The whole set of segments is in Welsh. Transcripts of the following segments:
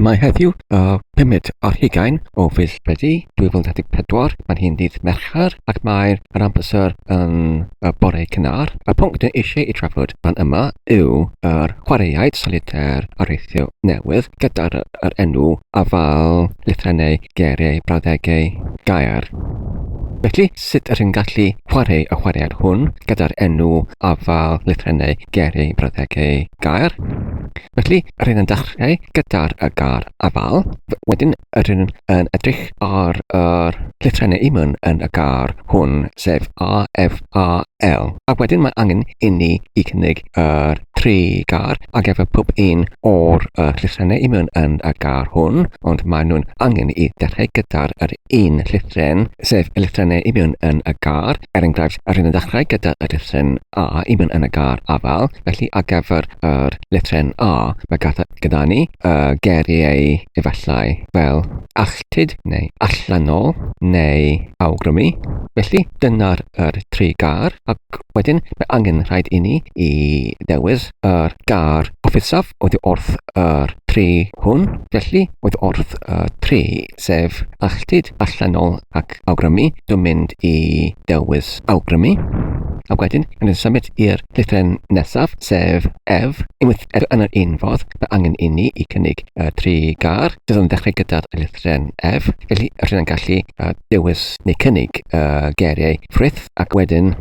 Mae heddiw 5 o'r 20 o fis Medi 2024. Mae'n hyn dydd Mercher ac mae'r amser yn bore cynnar. Y pwnc dyn eisiau I trafod fan yma yw yr chwaraeaid solitaire areithio newydd gyda'r enw afal, lythrennau, geiriau, brawddegau, gair. Felly, sut ydych chi'n gallu chwarae y chwaraead hwn gyda'r enw afal, lythrennau, geiriau, brawddegau, gair? Felly, rydyn yn dechrau gyda'r gair afal. Wedyn, rydyn yn edrych ar yr lythrennau imwn yn y gair hwn, sef A, F, A, L. A wedyn mae angen I ni I cynnig yr 3 gair ac efo pob un o'r lythrennau imwn yn y gair hwn, ond maen nhw'n angen I dechrau gyda'r un lythren, sef y lythrennau imwn yn y gair. Enghraifft, rydyn yn dechrau gyda'r lythren A imwn yn y gair afal, felly ar gyfer yr lythren A, mae gyda ni geiriau efallai fel alltyd neu allanol neu awgrymu. Felly, dyna'r 3 gair, ac wedyn mae angen rhaid I ni I ddewis yr gair offisaf oddi wrth yr 3 hwn. Felly, oedd wrth 3 sef alltyd, allanol ac awgrymu. Dwi'n mynd I ddewis awgrymu. A wedyn, yn symud i'r lythren nesaf, sef F. Unwaith yn yr un fodd, mae angen I ni I cynnig 3 gair. Dyna'n dechrau gyda'r lythren F. Felly, rydyn yn gallu dewis neu cynnig geiriau ffrith ac wedyn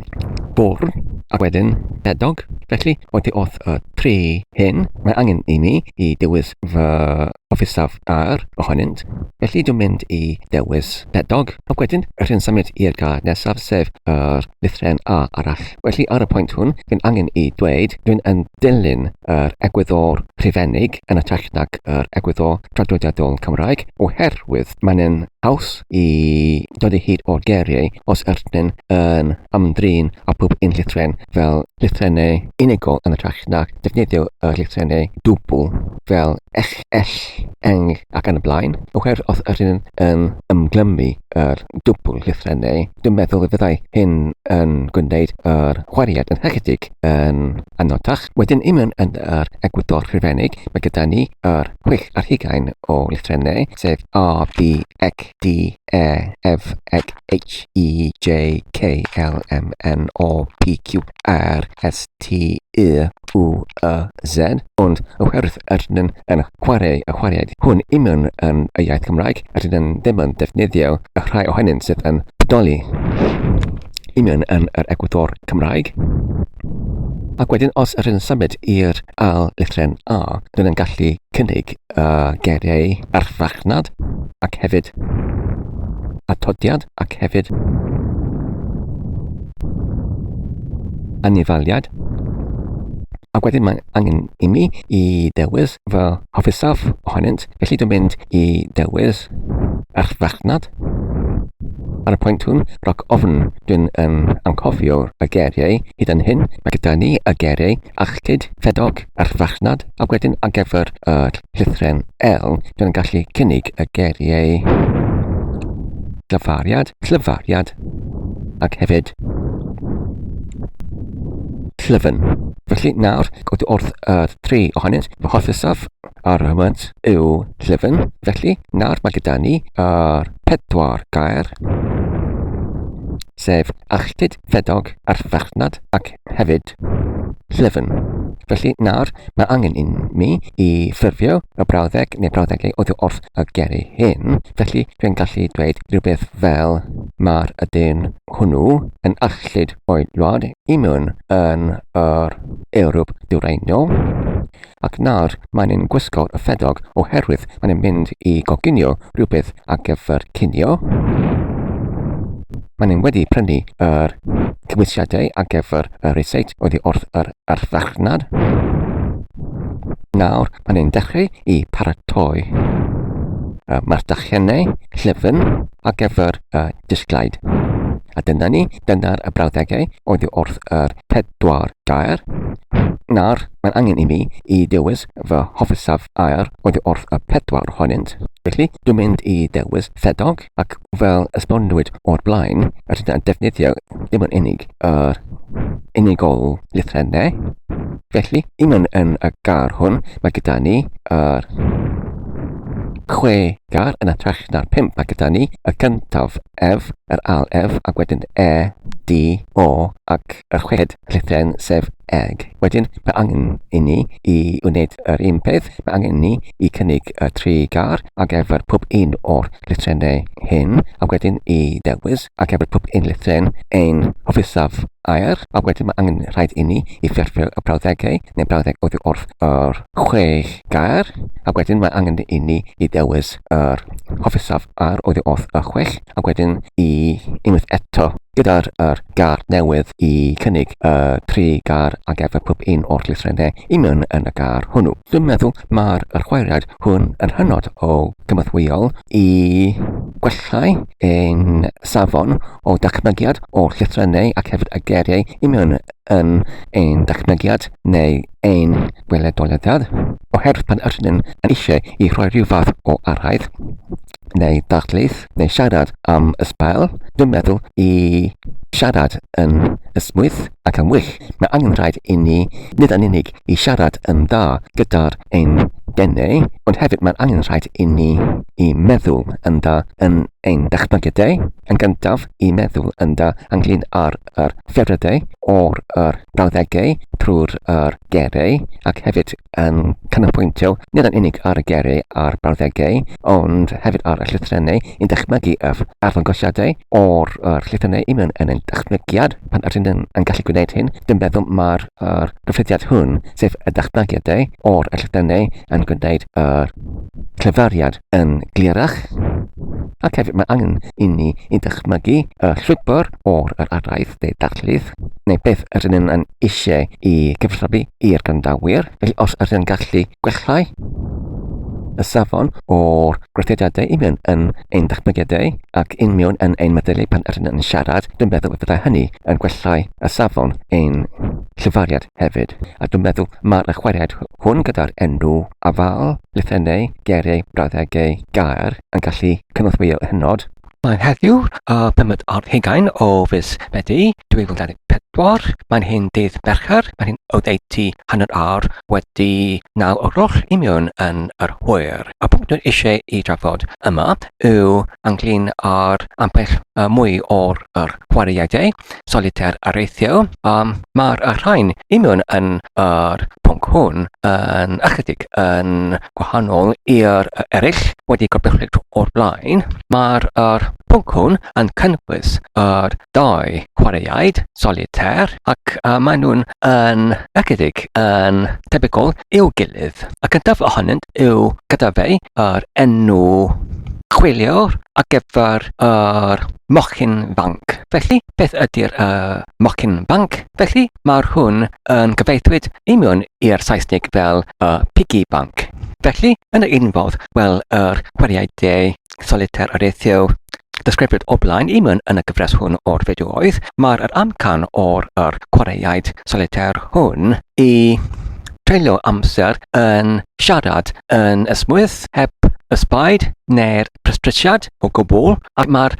bwrn ac wedyn bedog. Felly, oedd wrth 3 hyn, mae angen I ni I dewis fy offisaf ar ohonynt. Felly, dwi'n mynd I dewis bedog. Ac wedyn, rydyn yn symud i'r gair nesaf, sef yr lythren A arall. Felly, ar y pwynt hwn, dwi'n angen I dweud, dwi'n yn dilyn yr egwyddor rhifennig yn ytrach nag yr egwyddor Trafodiadau Cymraeg, oherwydd mae'n haws I dod I hyd o'r geiriau os ydyn yn ymdrin a pob un lythren fel lythrennau unigol yn ytrach nag defnyddio y lythrennau dwbl fel eng ac yn y blaen. Oherwydd os ydyn yn ymglymu yr dwbl lythrennau, dwi'n meddwl y fyddai hyn yn gwneud yr chwaraead yn chydig yn anodach. Wedyn imwn yn yr egwyddor rhifennig, mae gyda ni yr 6 ar 20 o lythrennau, sef A, B, Ec, D, E, F, Ec, H, E, J, K, L, M, N, O, P, Q, R, S, T, U, E, Z. Ond oherwydd ydyn yn chwarae y chwaraead hwn imwn yn y iaith Cymraeg, ydyn ddim yn defnyddio y rhai ohonynt sydd yn bodoli imwn yn yr egwyddor Cymraeg. Ac wedyn, os ydyn yn symud i'r ail lythren A, ydyn yn gallu cynnig geiriau arfachnad ac hefyd atodiad ac hefyd anifaliad. Ac wedyn mae angen I mi I dewis fy hoffisaf ohonynt. Felly dwi'n mynd I dewis arfachnad. Ar y pwynt hwn, roc ofn dwi'n anghofio y geiriau hyd yn hyn. Mae gyda ni y geiriau alltyd, ffedog, arfachnad. Ac wedyn ar gyfer y lythren L, dwi'n gallu cynnig y geiriau llyfariad ac hefyd llyfn. Felly nawr, oedd wrth 3 ohonynt, fy hoffisaf ar y moment yw llyfn. Felly nawr mae gyda ni yr 4 gair, sef alltyd, ffedog, arfachnad ac hefyd llyfn. Felly nawr mae angen I mi I ffurfio y brawddeg neu brawddegau oedd wrth y geiriau hyn. Felly dwi'n gallu dweud rhywbeth fel mae'r ydyn hwnnw yn alltyd o'i lwad imwn yn yr Ewrop Dwyrainol. Ac nawr mae'n gwisgo y ffedog oherwydd mae'n mynd I goginio rhywbeth ar gyfer cinio. Mae'n wedi prynu yr cymwysiadau ar gyfer y reseit oddi wrth yr arfachnad. Nawr, mae'n dechrau I paratoi mardachiennau, llyfn ar gyfer disglaid. A dyna'r y brawddegau oddi wrth yr 4 gair. Nawr, mae'n angen I mi I dewis fy hoffisaf air oddi wrth y 4 ohonynt. Felly, dwi'n mynd I dewis ffedog ac fel ysbonwyd o'r blaen, ydyn yn defnyddio ddim yn unig yr unigol lythrennau. Felly, imwn yn y gair hwn, mae gyda ni yr 6 gar yn atach na'r 5 mae gyda ni y gyntaf F, yr ail F, ac wedyn E, D, O, ac yr chweched llythren sef eg. Wedyn mae angen i ni i wneud yr un peth, mae angen i ni i cynnig y 3 gar ac efo'r pob un o'r lythrennau hyn, a wedyn i dewis ac efo'r pob un lythren ein hofusaf air, a wedyn mae angen rhaid i ni i ffurfio y brawddegau neu brawddeg oddi wrth yr 6 gair, a wedyn mae angen i ni i dewis yr hofusaf air oddi wrth y 6, a wedyn i unwaith eto gyda'r gar newydd i cynnig y 3 gar ac efo pob un o'r lythrennau i mewn yn y gar hwnnw. Dwi'n meddwl mae'r chwaraead hwn yn hynod o gymathwyol i gwellau ein safon o dachmygiad o'r llythrennau ac hefyd y geiriau i mewn yn ein dachmygiad neu ein weledoliadad. Oherwydd pan ydyn yn eisiau i rhoi rhyw fath o araith neu darlith neu siarad am ysbail, dwi'n meddwl i siarad yn ysmwyth ac yn wych. Mae angen rhaid i ni nid yn unig i siarad yn dda gyda'r ein dennau, ond hefyd mae'n angen rhaid i ni i meddwl yn dda yn ein dachmygiadau. Yn gyntaf, i meddwl yn dda ynglyn ar yr ffurfiadau o'r brawddegau trwy'r geiriau ac hefyd yn canolbwyntio nid yn unig ar y geiriau a'r brawddegau, ond hefyd ar y llythrennau i'n dychmygu y arddangosiadau o'r llythrennau i mewn yn ein dachmygiad. Pan ydyn yn gallu gwneud hyn, dwi'n meddwl mae'r gyfrifiad hwn, sef y dachmygiadau o'r llythrennau yn gwneud yr clefariad yn glirach, ac hefyd mae angen i ni i dychmygu y llwybr o'r araith neu darlith, neu beth ydyn yn eisiau i gyfathrebu i'r grandawyr. Felly os ydyn yn gallu gwellau y safon o'r gweithrediadau i mewn yn ein dachmygiadau ac un mewn yn ein meddylu pan ydyn yn siarad, dwi'n meddwl y byddai hynny yn gwellau y safon ein llyfariad hefyd. A dwi'n meddwl mae'r chwaraead hwn gyda'r enw afal, lythrennau, geiriau, brawddegau, gair yn gallu cynorthwyo hynod. Mae'n heddiw y 5 ar 20 o fis Medi 2024. Mae'n hyn dydd Mercher. Mae'n hyn o ddeutu hanner awr wedi 9 o'r i mewn yn yr hwyr. Y pwnc dwi'n eisiau i drafod yma yw ynglyn ar ambell mwy o'r chwaraeadau solitaire areithio. Mae'r rhain i mewn yn yr pwnc hwn yn ychydig yn gwahanol i'r eraill wedi gorbrychwyd o'r blaen. Mae'r pwnc hwn yn cynnwys yr 2 chwaraeaid solitaire ac maen nhw'n yn ychydig yn tebygol i'w gilydd. Y gyntaf ohonynt yw gyda fe yr enw chwilio ar gyfer yr mochyn banc. Felly, beth ydy'r mochyn banc? Felly, mae'r hwn yn gyfeithwyd i mewn i'r Saesnig fel piggy bank. Felly, yn y un fodd, wel, yr chwaraeadau solitaire areithio ddisgrifiad o blaen i mewn yn y gyfres hwn o'r fideoedd, mae'r amcan o'r chwaraeaid solitaire hwn i treulio amser yn siarad yn ysmwyth heb ysbaid neu'r presbysiad o gwbl, ac mae'r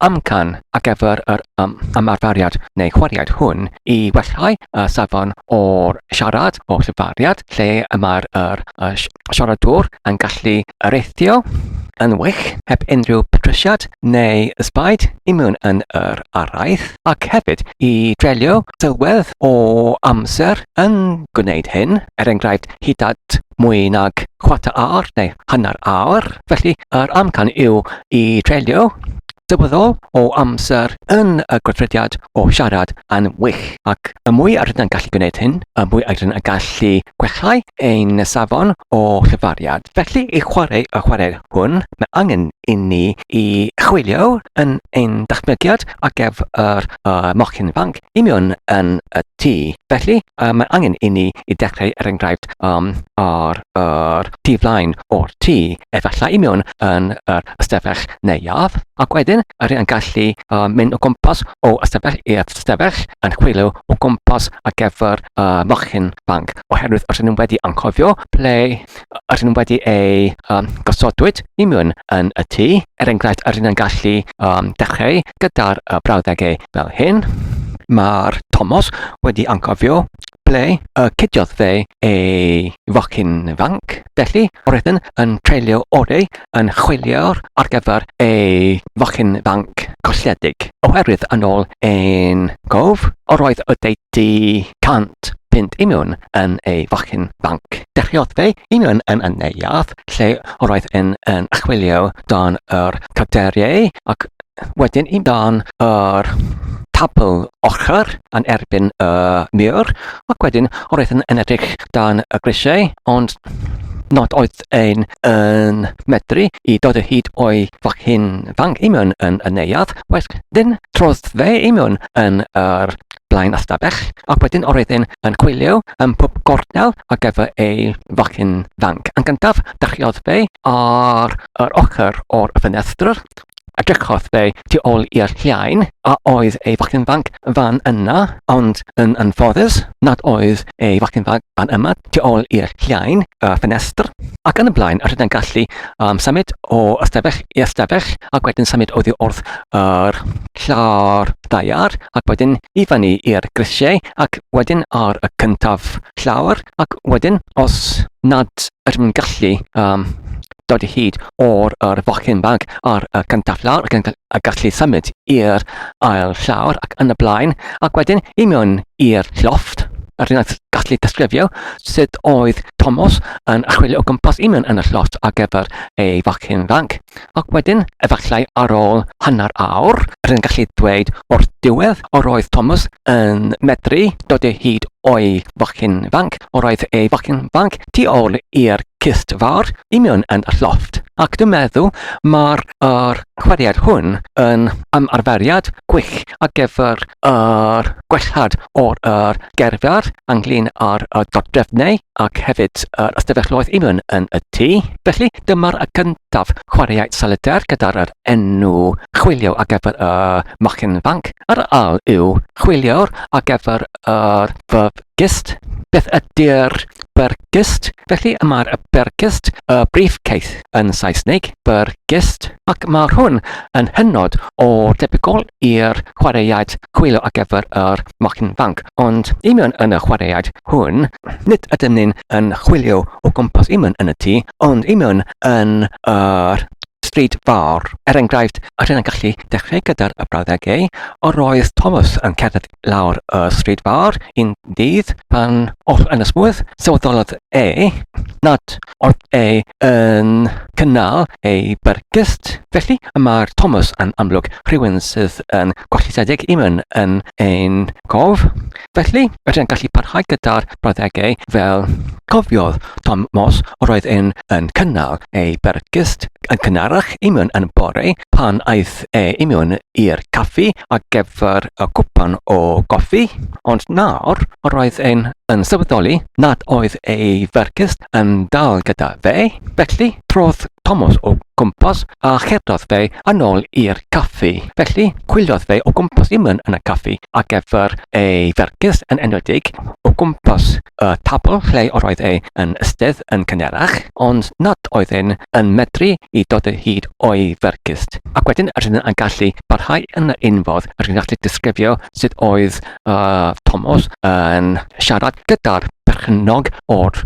amcan ar gyfer yr ymarferiad neu chwaraead hwn i wellhau y safon o'r siarad o llyfariad, lle mae'r siaradwr yn gallu areithio yn wych heb unrhyw patrisiad neu ysbaid i mewn yn yr araith, ac hefyd i treulio sylwedd o amser yn gwneud hyn, enghraifft hyd at mwy nag 4 awr neu hanner awr. Felly, yr amcan yw i treulio sylweddol o amser yn y gweithrediad o siarad yn wych. Ac y mwy ydyn yn gallu gwneud hyn, y mwy ydyn yn gallu gwellau ein safon o llyfariad. Felly, i chwarae y chwarae hwn, mae angen i ni i chwilio yn ein dachmygiad ar gyfer mochyn banc i mewn yn y tŷ. Felly, mae angen i ni i dechrau enghraifft ar tŷ flaen o'r tŷ, efallai i mewn yn yr ystafell neuaf, ac wedyn ydyn yn gallu mynd o gwmpas o ystafell i'r ystafell yn chwilio o gwmpas ar gyfer mochyn banc, oherwydd ydyn nhw wedi anghofio ble ydyn nhw wedi ei gosodwyd i mewn yn y tŷ. Enghraifft ydyn yn gallu dechrau gyda'r brawddegau fel hyn. Mae'r Thomas wedi anghofio ble cydiodd fe ei focyn fanc. Felly, roedd yn treulio orau yn chwilio ar gyfer ei focyn fanc colledig. Oherwydd yn ôl ein gof, roedd y deiti 100 imiwn yn ei focyn fanc. Dechreuodd fe imiwn yn y neuadd, lle roedd yn chwilio dan yr caderiau ac wedyn dan yr tabl ochr yn erbyn y mur, ac wedyn roedd yn edrych dan y grisiau, ond nad oedd ein yn medru I dod o hyd o'i focyn fanc imiwn yn y neuadd, wedyn trodd fe imiwn yn yr blaen ystafell, ac wedyn roedd yn chwilio yn pob gornel ar gyfer ei focyn fanc. Yn gyntaf, dechreuodd fe ar yr ochr o'r ffenestr, edrychodd fe tu ôl i'r llain, a oedd ei focyn fanc fan yna, ond yn anffodus, nad oedd ei focyn fanc fan yma tu ôl i'r llain, y ffenestr. Ac yn y blaen, rydyn yn gallu symud o ystafell I ystafell, ac wedyn symud oddi wrth yr llawr ddaiar, ac wedyn I fyny i'r grisiau, ac wedyn ar y cyntaf llawr, ac wedyn os nad rydyn yn gallu dod I hyd o'r focyn fanc ar y cyntaf lawr ac yn gallu symud i'r ail llawr ac yn y blaen, ac wedyn I mewn i'r llofft. Rydyn yn gallu disgrifio sut oedd Thomas yn chwilio o gwmpas imiwn yn y llofft ar gyfer ei focyn fanc. Ac wedyn, efallai ar ôl hanner awr, rydyn yn gallu dweud o'r diwedd roedd Thomas yn medru dod o hyd o'i focyn fanc, roedd ei focyn fanc tu ôl i'r cist fawr imiwn yn y llofft. Ac dwi'n meddwl mae'r chwaraead hwn yn ymarferiad gwych ar gyfer gwellhad o'r gerfiad ynglyn â'r dodrefnau ac hefyd ystafelloedd imiwn yn y tŷ. Felly dyma'r cyntaf chwaraead solitaire gyda'r enw chwilio ar gyfer y focyn fanc. Yr ail yw chwilio ar gyfer verb gist. Beth ydy'r bergist? Felly mae'r bergist y briefcase yn Saesneg, bergist, ac mae hwn yn hynod o debygol i'r chwaraead chwilio ar gyfer yr focyn fanc. Ond imiwn yn y chwaraead hwn, nid ydym ni'n chwilio o gwmpas imiwn yn y tŷ, ond imiwn yn yr stryd fawr. Enghraifft, rydyn yn gallu dechrau gyda'r brawddegau, roedd Thomas yn cerdded lawr y stryd fawr un dydd pan yn ysmwydd, sylweddolodd nad oedd yn cynnal ei bergist. Felly mae'r Thomas yn amlwg rhywun sydd yn gollysedig imiwn yn ein gof. Felly rydyn yn gallu parhau gyda'r brawddegau fel cofiodd Thomas roedd yn cynnal ei bergist yn cynharach imiwn yn bore pan aeth imiwn i'r caffi ar gyfer y cwpan o goffi, ond nawr roedd yn sylweddoli nad oedd ei fergist yn dal gyda fe. Felly trodd Thomas o gwmpas a cherddodd fe yn ôl i'r caffi. Felly chwiliodd fe o gwmpas imiwn yn y caffi ar gyfer ei fergist yn enwedig o gwmpas y tabl lle roedd yn ystedd yn cynharach, ond nad oedd yn medru I dod o hyd o'i fergist. Ac wedyn rydyn yn gallu parhau yn y unfodd, rydyn yn gallu disgrifio sut oedd Thomas yn siarad gyda'r perchynog o'r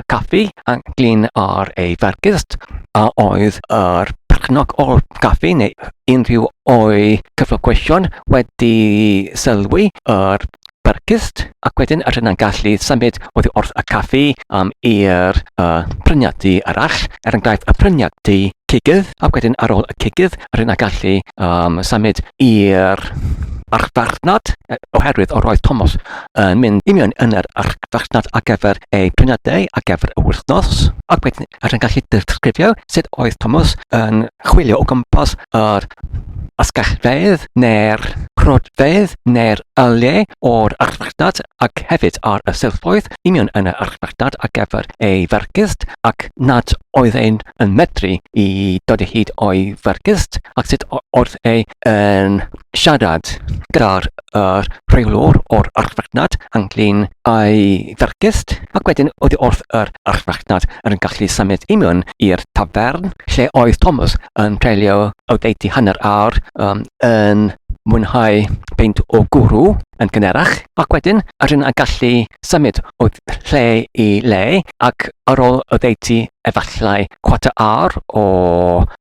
caffi ynglyn â'r ei fergist, a oedd yr perchynog o'r caffi neu unrhyw o'i cyflogweision wedi sylwi yr bergist, ac wedyn rydyn yn gallu symud oddi wrth y caffi i'r pryniadu arall, enghraifft y pryniadu cigydd, ac wedyn ar ôl y cigydd rydyn yn gallu symud i'r archfarchnad, oherwydd roedd Thomas yn mynd imiwn yn yr archfarchnad ar gyfer ei pryniadau ar gyfer y wythnos, ac wedyn rydyn gallu disgrifio sut oedd Thomas yn chwilio o gwmpas yr ysgellfeydd neu'r rhodfeydd neu'r yliau o'r archfarchnad ac hefyd ar y silffoedd imiwn yn y archfarchnad ar gyfer ei fergist, ac nad oedd yn medru I dod o hyd o'i fergist, ac sut oedd yn siarad gyda'r rheolwr o'r archfarchnad ynglyn â'i fergist, ac wedyn oddi wrth yr archfarchnad yn gallu symud imiwn i'r tafern lle oedd Thomas yn treulio o deiti hanner awr yn mwynhau peint o gwrw yn gynerach, ac wedyn rydyn yn gallu symud o lle i le, ac ar ôl y ddeiti efallai cwarter awr o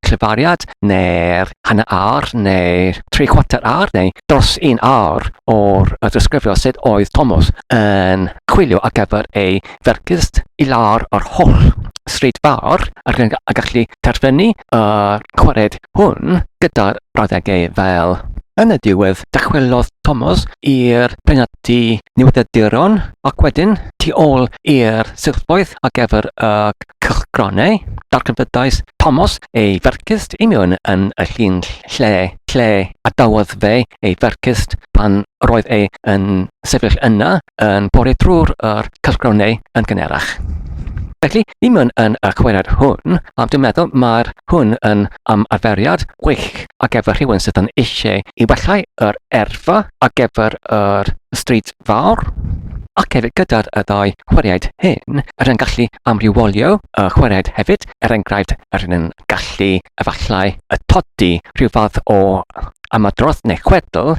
clefariad, neu'r hanner awr, neu 3/4 awr, neu dros 1 awr o'r disgrifio sut oedd Thomas yn chwilio ar gyfer ei fercist i lawr o'r holl stryd fawr, ac yn gallu terfynu y chwared hwn gyda'r brawddegau fel. Yn y diwedd, dychwelodd Thomas i'r penalty newyddiadurol, ac wedyn tu ôl i'r silffoedd ar gyfer y cylchgronau, darganfydais Thomas ei fercist i mewn yn y llun lle adawodd fe ei fercist pan roedd ei yn sefyll yna yn bore drwy'r cylchgronau yn gynerach. Felly, i mewn yn y chwarae hwn, dwi'n meddwl mae'r hwn yn arferiad gwych ar gyfer rhywun sydd yn eisiau i wellai yr erfa ar gyfer yr stryd fawr. Ac hefyd gyda'r y ddau chwaraead hyn, yn gallu amrywolio y chwaraead hefyd, enghraifft yn gallu efallai y todi rhyw fath o ymadrodd neu chwedl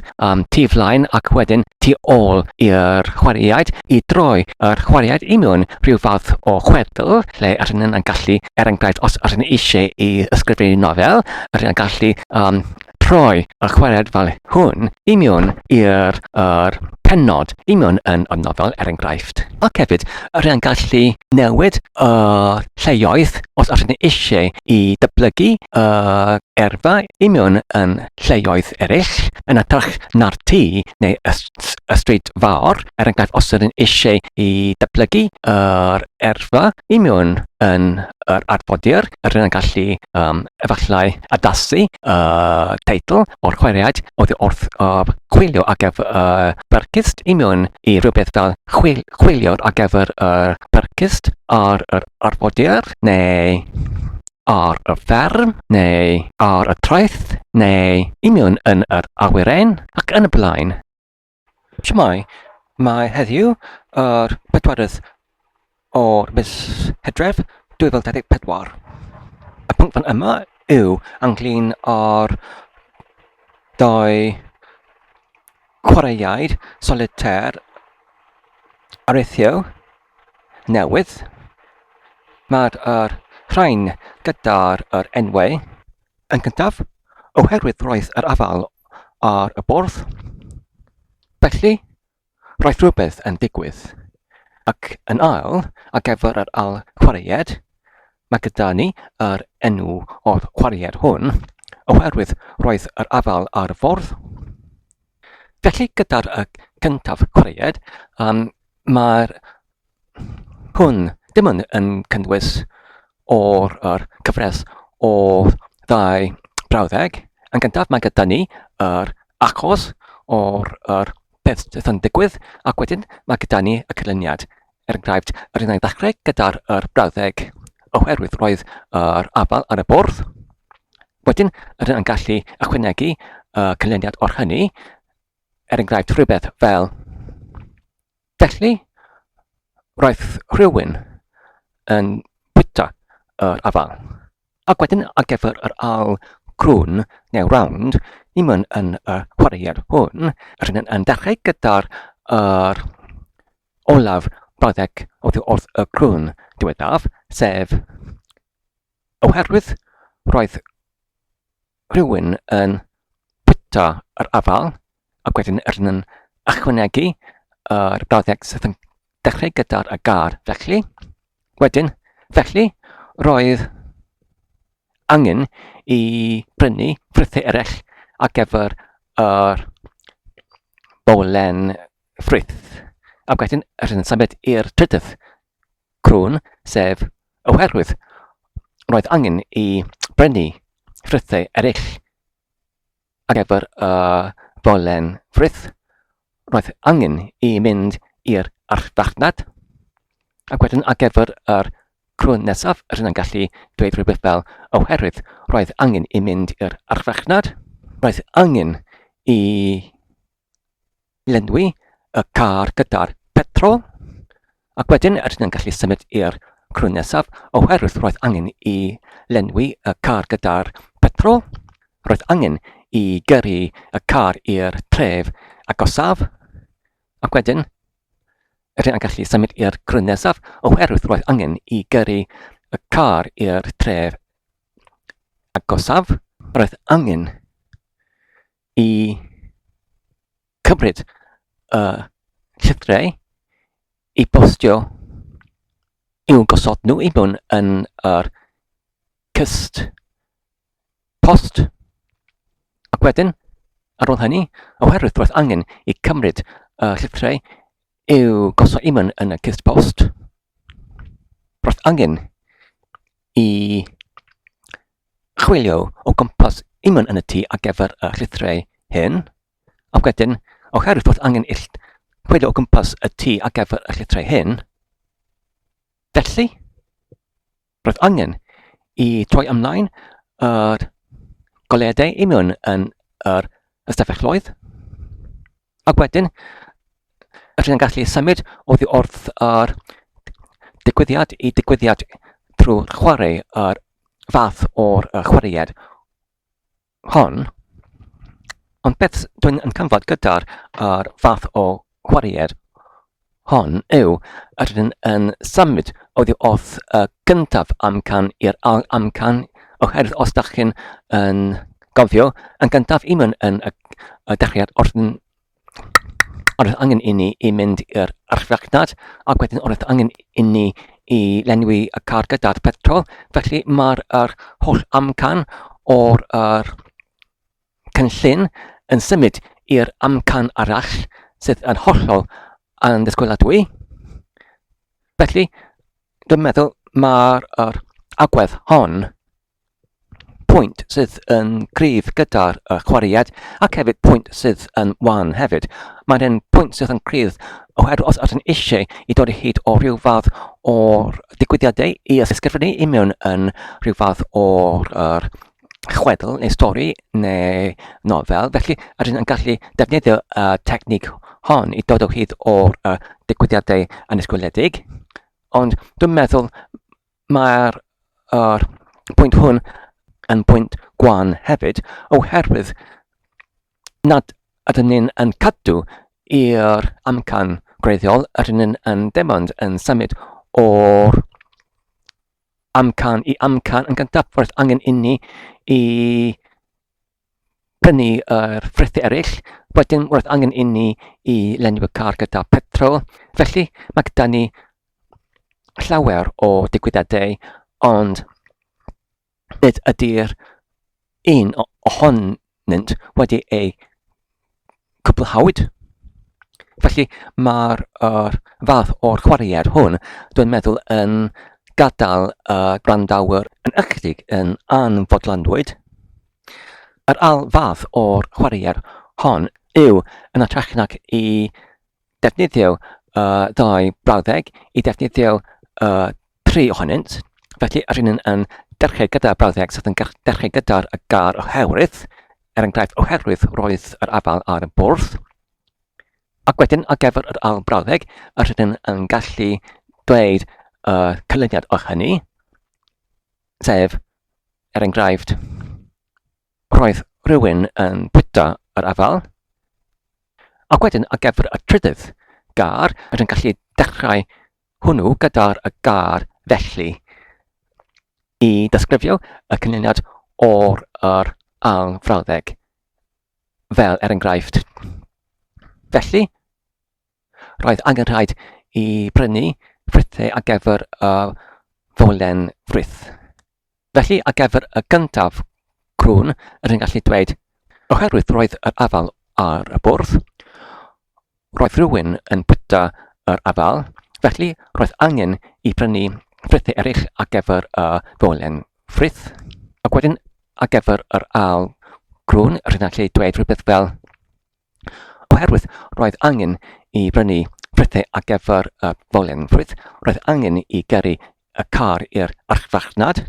tu flaen ac wedyn tu ôl i'r chwaraead i droi yr chwaraead i mewn rhyw fath o chwedl lle rydyn yn gallu, enghraifft os rydyn eisiau i ysgrifennu nofel, rydyn yn gallu troi y chwaraead fel hwn i mewn i'r pennod i mewn yn y nofel, enghraifft. Ac hefyd, rydyn yn gallu newid y lleoedd os rydyn eisiau i datblygu erfa i mewn yn lleoedd eraill, yn hytrach na'r tŷ neu y stryd fawr, enghraifft os rydyn eisiau i datblygu yr erfa i mewn yn yr arfordir, rydyn yn gallu efallai addasu teitl o'r chwaraead oedd wrth chwilio ar gyfer bercist i mewn i rhywbeth fel chwilio ar gyfer bercist ar yr arfordir, neu ar y fferm, neu ar y traeth, neu i mewn yn yr awyren, ac yn y blaen. Siamai, mae heddiw yr 4 o'r mis Hydref 2024. Y pwnc fan yma yw ynglyn â'r ddau chwaraeaid solitaire areithio newydd. Mae'r rhain gyda'r enwau yn gyntaf oherwydd roedd yr afal ar y bwrdd. Felly, roedd rhywbeth yn digwydd. Ac yn ail, ar gyfer yr ail chwaraead, mae gyda ni yr enw o'r chwaraead hwn oherwydd roedd yr afal ar y ffordd. Felly, gyda'r cyntaf chwaraead, mae'r hwn dim yn cynnwys o'r cyfres o ddau brawddeg. Yn gyntaf, mae gyda ni yr achos o'r peth sydd yn digwydd, ac wedyn mae gyda ni y canlyniad. Enghraifft, rydyn yn ddechrau gyda'r brawddeg oherwydd roedd yr afal ar y bwrdd. Wedyn, rydyn yn gallu ychwanegu canlyniad o'r hynny, enghraifft rhywbeth fel. Felly, roedd rhywun yn bwyta yr afal. Ac wedyn, ar gyfer yr ail crwn neu round, i mewn yn y chwaraead hwn, rydyn yn dechrau gyda'r olaf brawddeg wrth y crwn diwethaf, sef oherwydd roedd rhywun yn bwyta yr afal, ac wedyn rydyn yn ychwanegu yr brawddeg sydd yn dechrau gyda'r gar felly. Wedyn, felly, roedd angen i brynu ffrwythau eraill ar gyfer yr bolen ffrwyth. Ac wedyn, rydyn yn symud i'r trydydd crwn, sef oherwydd roedd angen i brynu ffrwythau eraill ar gyfer y bolen ffrwyth. Roedd angen i mynd i'r archfarchnad. Ac wedyn, ar gyfer yr crwn nesaf, rydyn yn gallu dweud rhywbeth fel oherwydd roedd angen i mynd i'r archfarchnad. Roedd angen i lenwi y car gyda'r petrol. Ac wedyn, rydyn yn gallu symud i'r crwn nesaf oherwydd roedd angen i lenwi y car gyda'r petrol. Roedd angen i gyrru y car i'r tref agosaf, ac wedyn rydyn yn gallu symud i'r crwn nesaf oherwydd roedd angen i gyrru y car i'r tref agosaf. Roedd angen i cymryd y llythrau i bostio i'w gosod nhw i mewn yn yr cyst post. Ac wedyn, ar ôl hynny, oherwydd roedd angen i cymryd y llythrau i'w gosod i mewn yn y cyst post, roedd angen i chwilio o gwmpas i mewn yn y tŷ ar gyfer y llythrau hyn. Ac wedyn, oherwydd roedd angen i chwilio o gwmpas y tŷ ar gyfer y llythrau hyn, felly, roedd angen i troi ymlaen yr goleadau i mewn yn yr ystafelloedd. Ac wedyn, rydyn yn gallu symud oddi wrth yr digwyddiad i digwyddiad trwy chwarae yr fath o'r chwaraead hon. Ond beth dwi'n yn cyfnod gyda'r fath o chwaraead hon yw rydyn yn symud oddi wrth y gyntaf amcan i'r amcan, oherwydd os ydych chi'n gofio yn gyntaf i mewn yn y dechreuad roedd angen i ni i mynd i'r archfarchnad, ac wedyn roedd angen i ni i lenwi y car gyda'r petrol. Felly mae'r holl amcan o'r cynllun yn symud i'r amcan arall sydd yn hollol yn ddisgwyliadwy. Felly, dwi'n meddwl mae'r agwedd hon pwynt sydd yn gryf gyda'r chwaraead, ac hefyd pwynt sydd yn wan hefyd. Mae'n pwynt sydd yn gryf oherwydd os ydyn eisiau i dod o hyd o rhyw fath o'r digwyddiadau i ysgrifennu i mewn yn rhyw fath o'r chwedl neu stori neu nofel. Felly, ydyn yn gallu defnyddio y technig hon i dod o hyd o'r digwyddiadau anisgwyledig. Ond dwi'n meddwl mae'r pwynt hwn yn pwynt gwan hefyd, oherwydd nad ydyn ni'n yn cadw i'r amcan greiddiol, ydyn ni'n dim ond yn symud o'r amcan i amcan yn gyntaf. Roedd angen i ni i prynu yr ffrithau eraill, wedyn roedd angen i ni i lenwi y car gyda petrol. Felly mae gyda ni llawer o digwyddiadau, ond nid ydy'r un ohonynt wedi ei cwblhawyd. Felly mae'r fath o'r chwaraead hwn, dwi'n meddwl, yn gadael y gwrandawyr yn ychydig yn anfodlonrwydd. Yr fath o'r chwaraead hon yw yn ytrach nag i defnyddio ddau brawddeg, i defnyddio 3 ohonynt. Felly rydyn yn dechrau gyda'r brawddeg sydd yn dechrau gyda'r gar oherwydd, enghraifft oherwydd roedd yr afal ar y bwrdd. Ac wedyn ar gyfer yr ail brawddeg, rydyn yn gallu dweud cylyniad o hynny, sef, enghraifft, roedd rhywun yn bwyta yr afal. Ac wedyn ar gyfer y trydydd gar, rydyn yn gallu dechrau hwnnw gyda'r gar felly, i ddisgrifio y cylyniad o'r ail frawddeg fel enghraifft. Felly, roedd angen rhaid i brynu ffrithau ar gyfer y folen frith. Felly, ar gyfer y gyntaf crwn, rydyn gallu dweud, oherwydd roedd yr afal ar y bwrdd, roedd rhywun yn bwyta yr afal, felly roedd angen i brynu ffrithau eraill ar gyfer y folen frith. Ac wedyn ar gyfer yr ail crwn, rydyn gallu dweud rhywbeth fel, oherwydd roedd angen i brynu ffrithau ar gyfer y folen frith, roedd angen i gyrru y car i'r archfarchnad.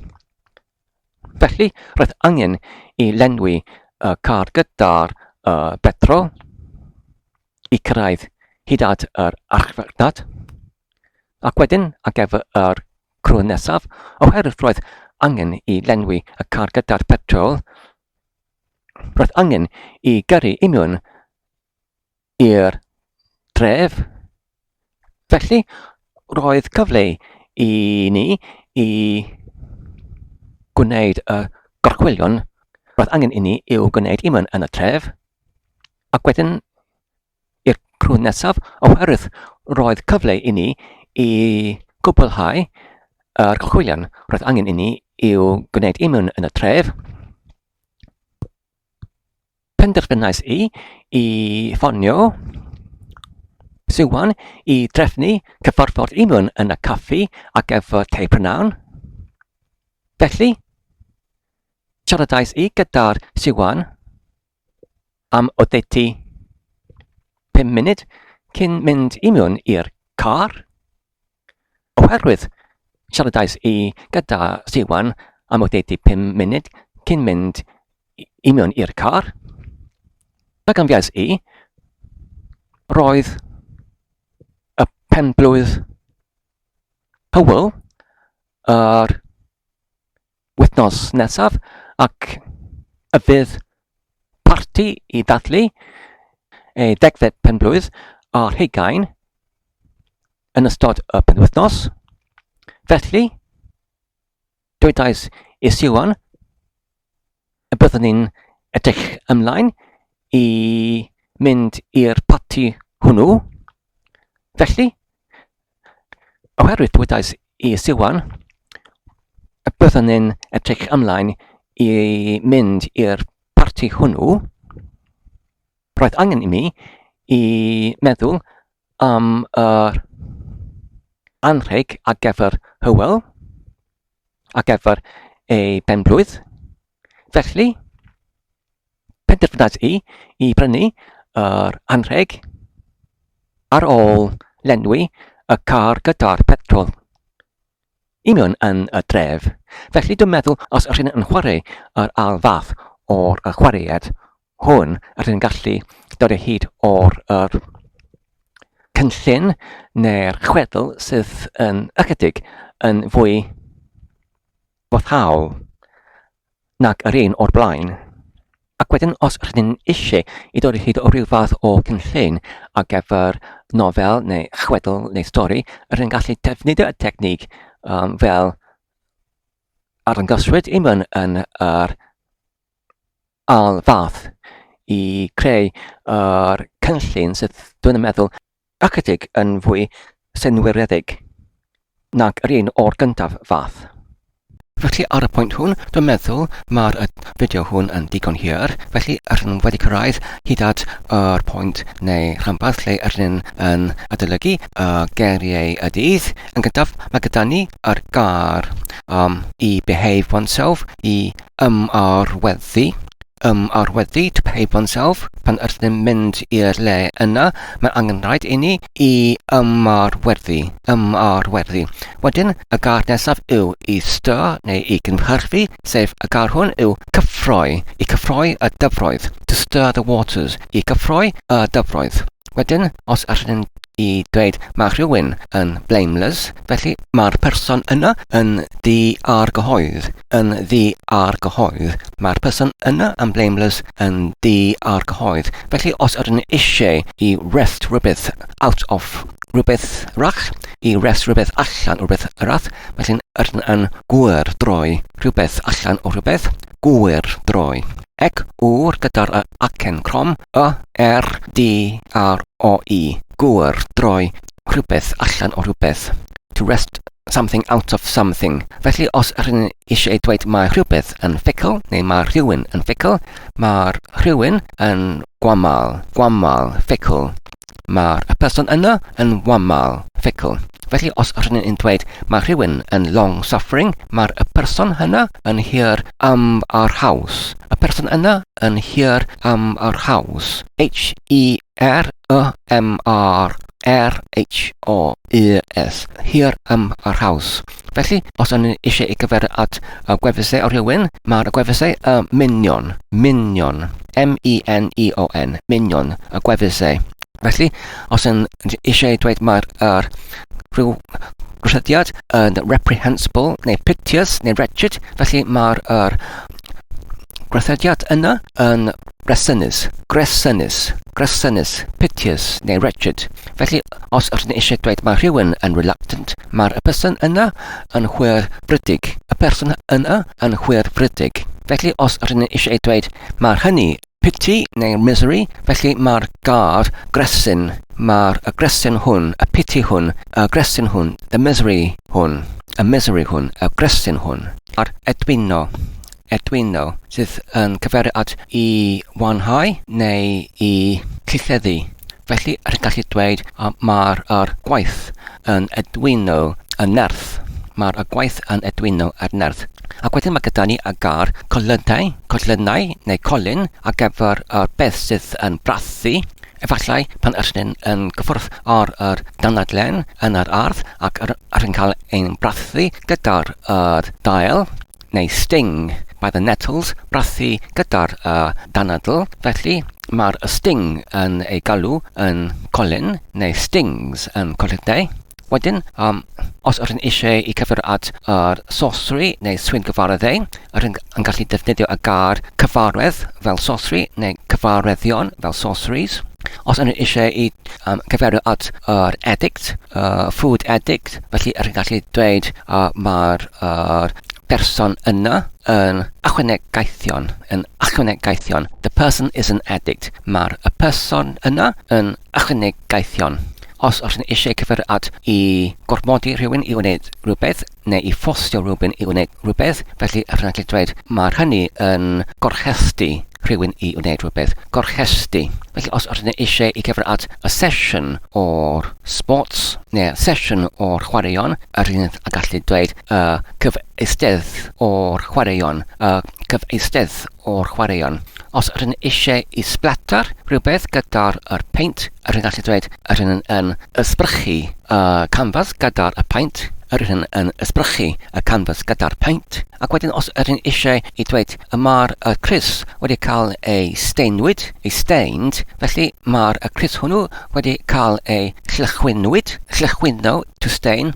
Felly, roedd angen i lenwi y car gyda'r betrol i cyrraedd hyd at yr archfarchnad. Ac wedyn, ar gyfer yr crwn nesaf, oherwydd roedd angen i lenwi y car gyda'r petrol, roedd angen I gyrru I mewn i'r dref. Felly, roedd cyfle I ni I gwneud y gorchwilion. Roedd angen I ni i'w gwneud I mewn yn y tref. Ac wedyn, i'r crwn nesaf, oherwydd roedd cyfle I ni I gwblhau yr gorchwilion. Roedd angen I ni i'w gwneud I mewn yn y tref. Penderfynais I ffonio C1 I drefnu cyfarfod I mewn yn y caffi ac efo te prynawn. Felly, siaradais I gyda'r C1 am oddeutu 5 munud cyn mynd I mewn i'r car. Oherwydd, siaradais I gyda C1 am oddeutu 5 munud cyn mynd I mewn i'r car. Ac anfiais I, roedd y penblwydd Hywel yr wythnos nesaf ac y fydd parti I ddathlu ei 10fed penblwydd ar 20 yn ystod y penwythnos. Felly, dwedais I C1 y byddwn ni'n edrych ymlaen I mynd i'r parti hwnnw. Felly, oherwydd dwedais I C1 y byddwn ni'n edrych ymlaen I mynd i'r parti hwnnw, roedd angen I mi I meddwl am yr anrheg ar gyfer Hywel, ar gyfer ei benblwydd. Felly, penderfynais I brynu yr anrheg ar ôl lenwi y car gyda'r petrol I mewn yn y dref. Felly dwi'n meddwl os ydyn yn chwarae yr ail fath o'r chwaraead hwn, ydyn yn gallu dod o hyd o'r cynllun neu'r chwedl sydd yn ychydig yn fwy boddhaol nag yr un o'r blaen. Ac wedyn, os rydyn eisiau I dod o hyd o ryw fath o cynllun ar gyfer nofel neu chwedl neu stori, rydyn gallu defnyddio y technig fel arddangosrwydd I mewn yn yr ail fath I creu yr cynllun sydd dwi'n meddwl ychydig yn fwy senwiredig nag yr un o'r gyntaf fath. Felly ar y pwynt hwn, dwi'n meddwl mae'r fideo hwn yn digon hir, felly rydyn wedi cyrraedd hyd at yr pwynt neu rhanbarth lle rydyn yn adolygu geiriau y dydd. Yn gyntaf, mae gyda ni yr gair I behave oneself, I arweddu to behave oneself. Pan rydyn mynd i'r le yna, mae angen rhaid I ni I ymarweddu. Wedyn, y gair nesaf yw I stir neu I gynhyrfu, sef y gair hwn yw cyffroi. I cyffroi y dyfroedd. To stir the waters. I cyffroi y dyfroedd. Wedyn, os rydyn I dweud mae rhywun yn blameless, felly mae'r person yna yn di-argyhoedd. Mae'r person yna yn blameless yn di-argyhoedd. Felly os ydyn eisiau I wrest rhywbeth out of rhywbeth rach, I wrest rhywbeth allan o rhywbeth arall, felly ydyn yn gwyr droi rhywbeth allan o rhywbeth, gwyr droi. Ec wr gyda'r acen crom, D-R-O-E, gwyr droi rhywbeth allan o rhywbeth. To wrest something out of something. Felly os rydyn eisiau dweud mae rhywbeth yn fickle, neu mae rhywun yn fickle, mae'r rhywun yn gwamal, fickle. Mae'r person yna yn wamal, fickle. Felly os rydyn yn dweud mae rhywun yn long-suffering, mae'r person hynna yn hir am yr haws. Y person yna yn hir am yr haws. H-E-R-M-R-R-H-O-E-S. Hir am yr haws. Felly, os ydyn eisiau I gyfer at gwefusau o rhywun, mae'r gwefusau minion. M-E-N-E-O-N. Minion, y gwefusau. Felly, os ydyn eisiau dweud mae'r rhyw rhyddiad yn reprehensible neu piteous neu wretched, felly mae'r gwerthudiad yna yn gresynus, piteous neu wretched. Felly, os ydyn ni eisiau dweud mae rhywun yn reluctant, mae'r person yna yn chwyrfrydig. Y person yna yn chwyrfrydig. Felly, os ydyn ni eisiau dweud mae hynny pity neu misery, felly mae'r gair gresyn, mae'r gresyn hwn, y pity hwn, y gresyn hwn, y misery hwn, y gresyn hwn. A'r edwyno, sydd yn cyfeirio at I wanhau neu I llytheddu. Felly, rydyn gallu dweud mae'r gwaith yn edwyno y nerth. Mae'r gwaith yn edwyno yr nerth. Ac wedyn mae gyda ni y gair colynau neu colyn ar gyfer beth sydd yn brathu. Efallai pan ydyn yn gyffwrdd ar yr danadlen yn yr ardd ac ydyn cael ein brathu gyda'r dail neu sting by the nettles, brathu gyda'r danadl. Felly mae'r sting yn ei galw yn colyn neu stings yn colynau. Wedyn, os ydyn eisiau I cyfer at sorcery neu swyn gyfaryddau, ydyn yn gallu defnyddio y gair cyfarwedd fel sorcery neu cyfarweddion fel sorceries. Os ydyn eisiau I cyferio at addict, food addict, felly ydyn gallu dweud mae'r person yna yn ychwanegaethion. The person is an addict. Mae'r person yna yn ychwanegaethion. Os ydyn eisiau cyfer at I gormodi rhywun I wneud rhywbeth, neu I ffostio rhywun I wneud rhywbeth, felly ydyn gallu dweud mae'r hynny yn gorchesti rhywun I wneud rhywbeth. Gorchesti. Felly os ydyn eisiau I cyfer at a session o'r sports, neu session o'r chwaraeon, ydyn yn gallu dweud cyfeistedd o'r chwaraeon. Os ydyn eisiau I splatter rhywbeth gyda'r paint, ydyn gallu dweud ydyn yn ysbrychu canvas gyda'r paint, ydyn yn ysbrychu canvas gyda'r paint. Ac wedyn os ydyn eisiau I dweud mae'r crys wedi cael ei stained, felly mae'r crys hwnnw wedi cael ei llychwyno to stain,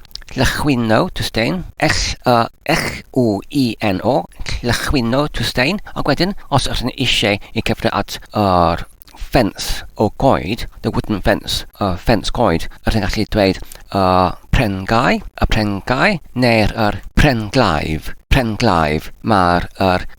L-U-I-N-O, llychwyno to stain. Ac wedyn, os ydyn eisiau I cyfri at fence o goed, the wooden fence, fence goed, ydyn gallu dweud prengau, neu'r prenglaif. Mae'r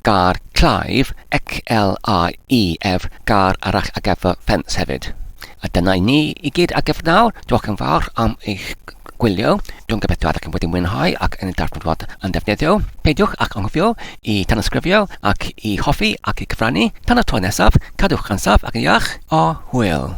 gair claif, C-L-I-E-F, gair arall ar gyfer fence hefyd. A dyna ni I gyd ar gyfer nawr. Diolch yn fawr am eich gwylio. Dwi'n gobeithio ac yn wedi mwynhau ac yn darfod yn defnyddio. Peidiwch ac anghofio I tanysgrifio ac I hoffi ac I cyfrannu. Tan y tro nesaf, cadwch yn saf ac yn iach o hwyl.